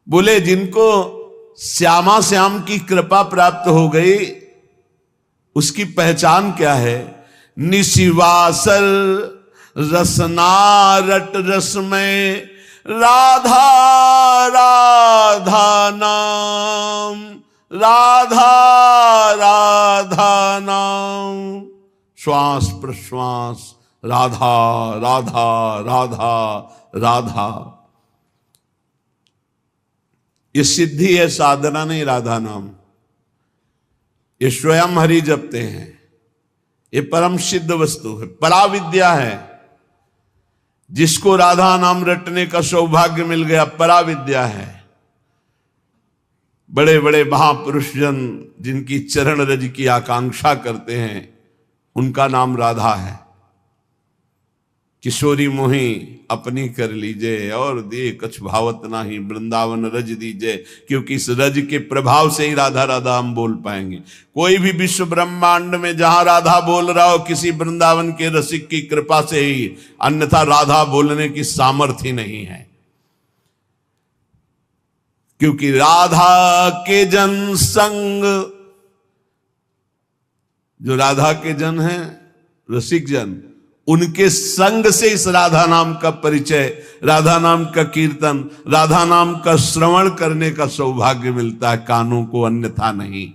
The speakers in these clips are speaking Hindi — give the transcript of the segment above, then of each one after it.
बोले जिनको श्यामा श्याम की कृपा प्राप्त हो गई उसकी पहचान क्या है? निशिवासर रसना रट रस में राधा राधा नाम, राधा राधा नाम, श्वास प्रश्वास राधा राधा राधा राधा। ये सिद्धि है, साधना नहीं। राधा नाम ये स्वयं हरि जपते हैं। ये परम सिद्ध वस्तु है, पराविद्या है। जिसको राधा नाम रटने का सौभाग्य मिल गया, पराविद्या है। बड़े बड़े महापुरुष जन जिनकी चरण रज की आकांक्षा करते हैं, उनका नाम राधा है। किशोरी मोही अपनी कर लीजिए और दे कछ भावत नाही, वृंदावन रज दीजिए। क्योंकि इस रज के प्रभाव से ही राधा राधा हम बोल पाएंगे। कोई भी विश्व ब्रह्मांड में जहां राधा बोल रहा हो, किसी वृंदावन के रसिक की कृपा से ही, अन्यथा राधा बोलने की सामर्थ्य नहीं है। क्योंकि राधा के जन संग, जो राधा के जन हैं, रसिक जन, उनके संग से इस राधा नाम का परिचय, राधा नाम का कीर्तन, राधा नाम का श्रवण करने का सौभाग्य मिलता है, कानों को, अन्यथा नहीं।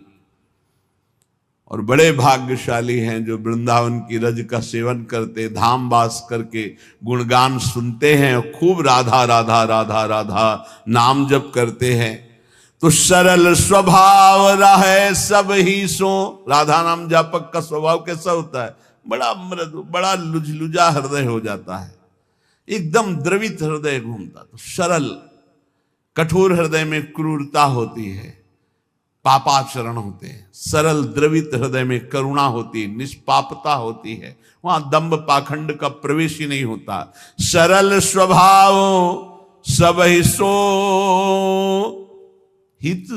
और बड़े भाग्यशाली हैं जो वृंदावन की रज का सेवन करते, धाम वास करके गुणगान सुनते हैं और खूब राधा राधा राधा राधा नाम जप करते हैं। तो सरल स्वभाव रहे सब ही सो। राधा नाम जापक का स्वभाव कैसा होता है? बड़ा मृदु, बड़ा लुझलुझा हृदय हो जाता है, एकदम द्रवित हृदय घूमता। तो सरल, कठोर हृदय में क्रूरता होती है, पापाचरण होते हैं। सरल द्रवित हृदय में करुणा होती है, निष्पापता होती है, वहां दंभ पाखंड का प्रवेश ही नहीं होता। सरल स्वभाव सब ही सो हित,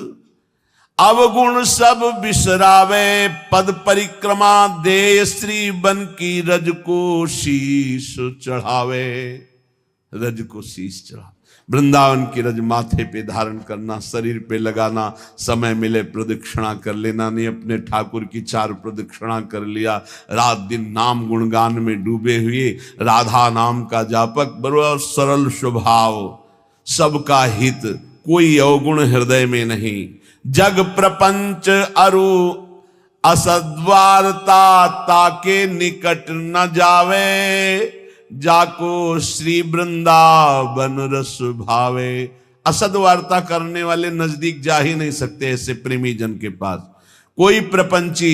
अवगुण सब बिसरावे, पद परिक्रमा दे श्री बन की रज को शीश चढ़ावे। रज को शीश चढ़ा, वृंदावन की रज माथे पे धारण करना, शरीर पे लगाना, समय मिले प्रदक्षिणा कर लेना। नहीं अपने ठाकुर की 4 प्रदक्षिणा कर लिया, रात दिन नाम गुणगान में डूबे हुए राधा नाम का जापक। बड़ा सरल स्वभाव, सबका हित, कोई अवगुण हृदय में नहीं। जग प्रपंच अरु असद्वारता, ताके निकट न जावे, जाको श्री वृंदावन रस भावे। असद्वार्ता करने वाले नजदीक जा ही नहीं सकते, ऐसे प्रेमी जन के पास कोई प्रपंची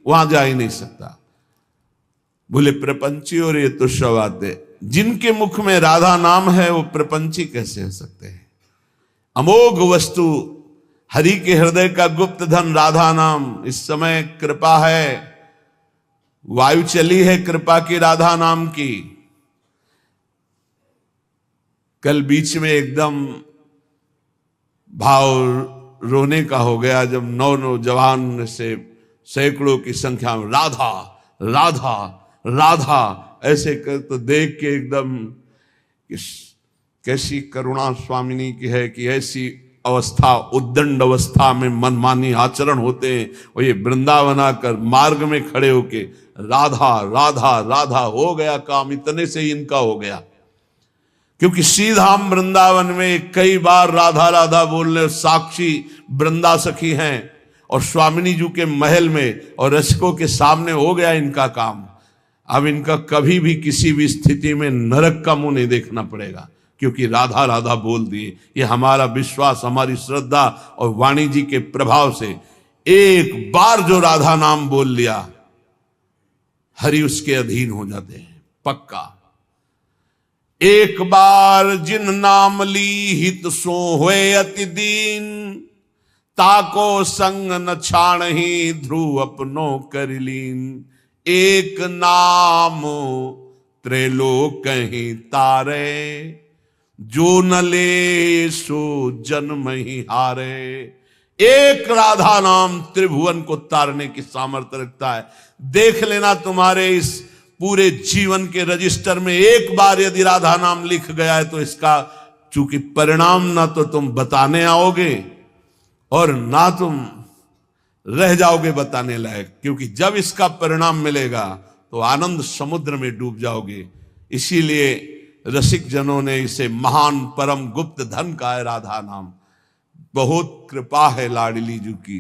वहां जा ही नहीं सकता। बोले प्रपंची और ये तो शवाते, जिनके मुख में राधा नाम है वो प्रपंची कैसे हो सकते हैं? अमोघ वस्तु, हरि के हृदय का गुप्त धन राधा नाम। इस समय कृपा है, वायु चली है कृपा की राधा नाम की। कल बीच में एकदम भाव रोने का हो गया जब नौजवान से सैकड़ों की संख्या में राधा राधा राधा ऐसे कर, तो देख के एकदम कैसी करुणा स्वामिनी की है कि ऐसी अवस्था, उद्दंड अवस्था में मनमानी आचरण होते हैं। और ये वृंदावन आकर मार्ग में खड़े होके राधा राधा राधा, हो गया काम, इतने से ही इनका हो गया। क्योंकि श्रीधाम वृंदावन में कई बार राधा राधा बोलने साक्षी वृंदा सखी हैं, और स्वामिनी जी के महल में और रसिकों के सामने हो गया इनका काम। अब इनका कभी भी किसी भी स्थिति में नरक का मुंह नहीं देखना पड़ेगा, क्योंकि राधा राधा बोल दिए। ये हमारा विश्वास, हमारी श्रद्धा और वाणी जी के प्रभाव से एक बार जो राधा नाम बोल लिया, हरि उसके अधीन हो जाते हैं पक्का। एक बार जिन नाम ली हित सो होए अति दीन, ताको संग न छाण ही ध्रुव अपनो कर लीन। एक नाम त्रैलोक ही तारे, जो न ले सो जन्म ही हारे। एक राधा नाम त्रिभुवन को तारने की सामर्थ्य रखता है। देख लेना तुम्हारे इस पूरे जीवन के रजिस्टर में एक बार यदि राधा नाम लिख गया है तो इसका चूंकि परिणाम ना तो तुम बताने आओगे और ना तुम रह जाओगे बताने लायक, क्योंकि जब इसका परिणाम मिलेगा तो आनंद समुद्र में डूब जाओगे। इसीलिए रसिक जनों ने इसे महान परम गुप्त धन का है राधा नाम। बहुत कृपा है लाडली जी की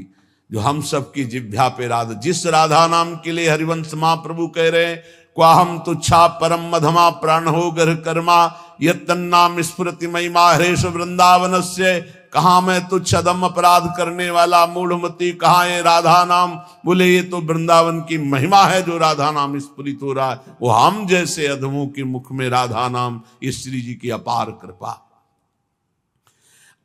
जो हम सब की जिह्वा पे राधा, जिस राधा नाम के लिए हरिवंश महाप्रभु कह रहे हैं, क्वाहम तुच्छा परम मधमा प्राण हो गर्ह कर्मा यत्तन्नाम स्फुरति महिमा हरेश वृंदावन से। कहा मैं तुच्छ अदम अपराध करने वाला मूढ़मती, कहा है राधा नाम। बोले ये तो वृंदावन की महिमा है जो राधा नाम स्फुरित हो रहा है। वो हम जैसे अधमों के मुख में राधा नाम, ये श्री जी की अपार कृपा।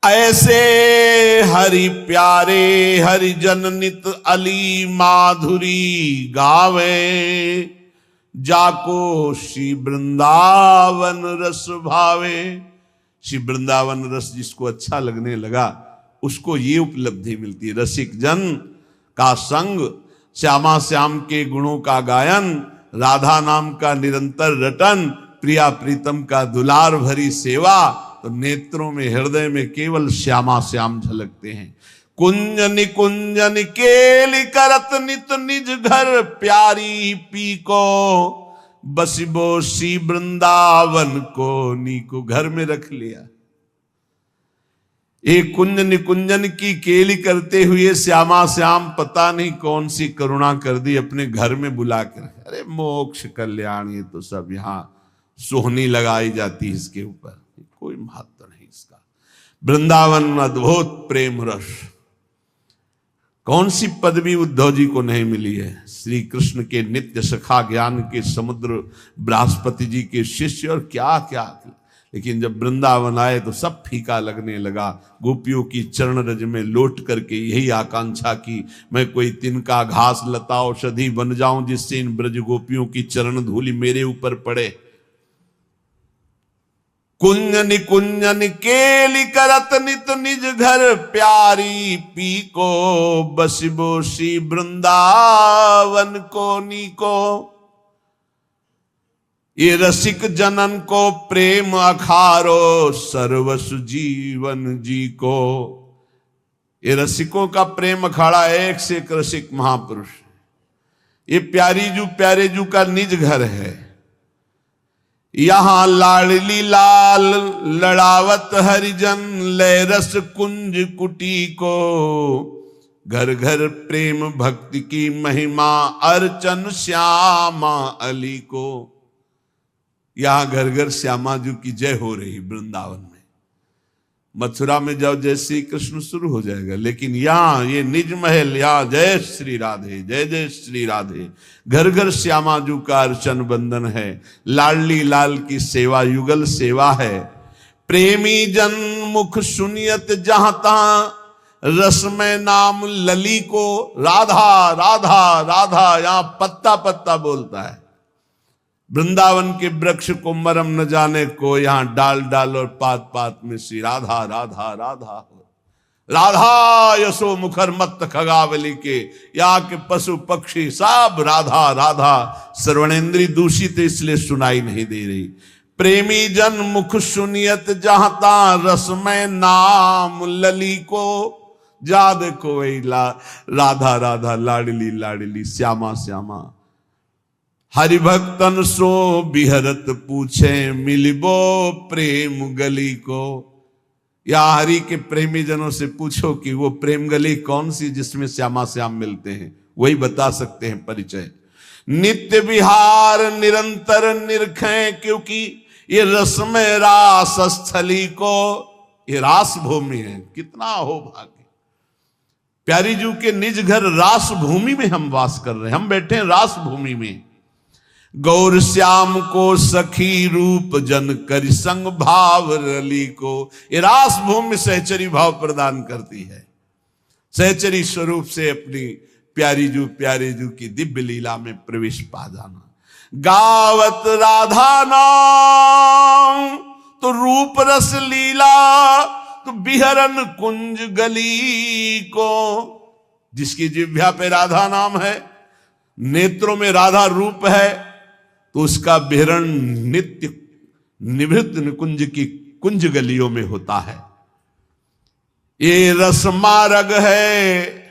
ऐसे हरि प्यारे हरि जन नित अली माधुरी गावे, जाको श्री वृंदावन रस भावे। श्री वृंदावन रस जिसको अच्छा लगने लगा उसको ये उपलब्धि मिलती है, रसिक जन का संग, श्यामा श्याम के गुणों का गायन, राधा नाम का निरंतर रटन, प्रिया प्रीतम का दुलार भरी सेवा। तो नेत्रों में हृदय में केवल श्यामा श्याम झलकते हैं। कुंज निकुंजन केली करत नित निज घर प्यारी पी को, बसिबो सी वृंदावन को नीको घर में रख लिया। एक कुंज निकुंजन की केली करते हुए श्यामा श्याम पता नहीं कौन सी करुणा कर दी, अपने घर में बुला कर। अरे मोक्ष कल्याण, ये तो सब यहाँ सोहनी लगाई जाती है इसके ऊपर, कोई महत्व नहीं इसका। वृंदावन अद्भुत प्रेम रस, कौन सी पदवी उद्धव जी को नहीं मिली है। श्री कृष्ण के नित्य सखा, ज्ञान के समुद्र, बृहस्पति जी के शिष्य और क्या क्या। लेकिन जब वृंदावन आए तो सब फीका लगने लगा। गोपियों की चरण रज में लौट करके यही आकांक्षा की, मैं कोई तिनका घास लता औषधि बन जाऊं जिससे इन ब्रज गोपियों की चरण धूलि मेरे ऊपर पड़े। कुंज निकुंजन केली करत नित निज घर प्यारी पी को, बसिबो सी वृंदावन को नीको। ये रसिक जनन को प्रेम अखारो सर्वसु जीवन जी को। ये रसिकों का प्रेम अखाड़ा एक से एक रसिक महापुरुष। ये प्यारे जू का निज घर है। यहां लाडली लाल लड़ावत हरिजन लय रस कुंज कुटी को। घर घर प्रेम भक्ति की महिमा अर्चन श्यामा अली को। यहां घर घर श्यामा जी की जय हो रही वृंदावन में। मथुरा में जब जय श्री कृष्ण शुरू हो जाएगा, लेकिन यहां ये निज महल, यहां जय श्री राधे, जय जय श्री राधे। घर घर श्यामा जी का अर्चन बंदन है। लाडली लाल की सेवा युगल सेवा है। प्रेमी जन मुख सुनियत जहां तहां रस में नाम लली को। राधा राधा राधा यहां पत्ता पत्ता बोलता है। वृंदावन के वृक्ष को मरम न जाने को, यहां डाल डाल और पात पात में श्री राधा राधा राधा हो। राधा यशो मुखर मत खगावली के, यहाँ के पशु पक्षी सब राधा राधा। श्रवणेन्द्री दूषित इसलिए सुनाई नहीं दे रही। प्रेमी जन मुख सुनियत जहां ता रस में नाम लली को। जा देखो वही राधा राधा लाडली लाडली श्यामा श्यामा। हरिभक्तन सो बिहरत पूछे मिलिबो प्रेम गली को। या हरि के प्रेमी जनों से पूछो कि वो प्रेम गली कौन सी जिसमें श्यामा श्याम मिलते हैं, वही बता सकते हैं परिचय। नित्य विहार निरंतर निरखें, क्योंकि ये रस में रास स्थली को। ये रास भूमि है, कितना हो भाग्य। प्यारी जू के निज घर रास भूमि में हम वास कर रहे हैं। हम बैठे हैं रास भूमि में। गौर श्याम को सखी रूप जन कर संग भाव रली को। ये रास भूमि सहचरी भाव प्रदान करती है। सहचरी स्वरूप से अपनी प्यारे जू की दिव्य लीला में प्रवेश पा जाना। गावत राधा नाम तो रूप रस लीला, तो बिहरन कुंज गली को। जिसकी जिह्वा पे राधा नाम है, नेत्रों में राधा रूप है, तो उसका बिहरण नित्य निवृत्त निकुंज की कुंज गलियों में होता है। ये रस मार्ग है